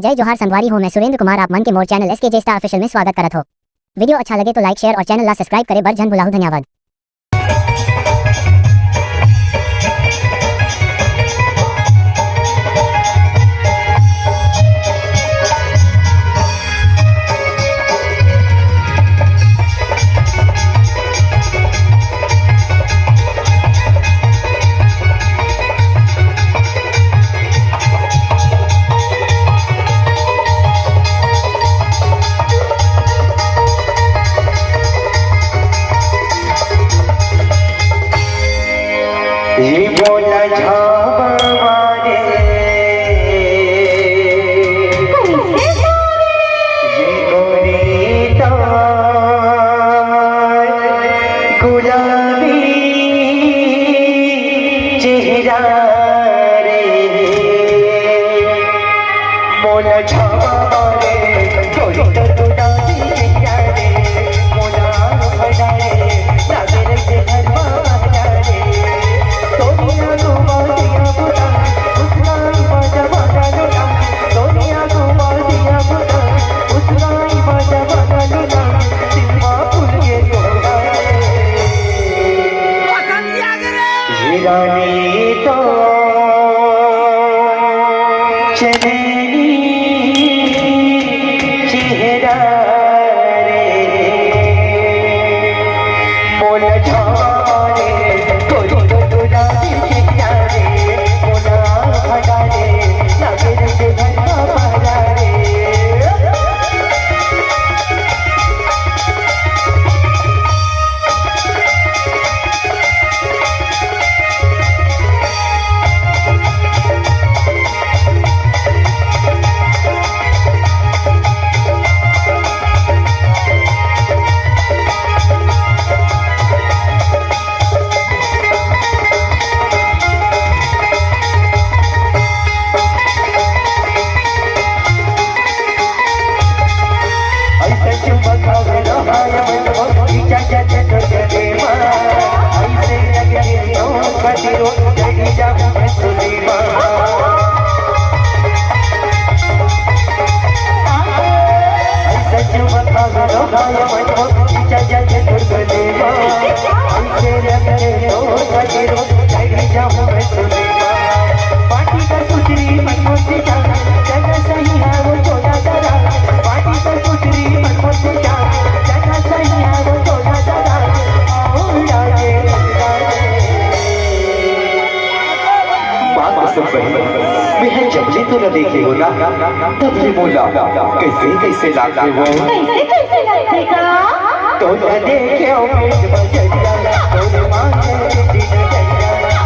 जय जोहार संगवारी हूँ मैं सुरेंद्र कुमार। आप मन के मोर चैनल SKJ स्टार ऑफिशियल में स्वागत करत हो। वीडियो अच्छा लगे तो लाइक शेयर और चैनल ला सब्सक्राइब करे बर झन भुलाहू। धन्यवाद। ये बोला झावारे ये गोरीता गुलाबी चेहरा रे बोला झावारे गोरीता गुलाबी चेहरा रे बोला भड़ारे लागे रे घरवा रानी तो चलेनी चेहरा रे बोला झारे गोरी तो रानी चेहरा रे बोला भड़ारे लागे रे घरवा भड़ारे जबले तो न देखे हो ना तभी बोला कैसे कैसे लागे हो कैसे लगेगा तो न देखे हो पेट बजरिया तो न मांगे दिन जरिया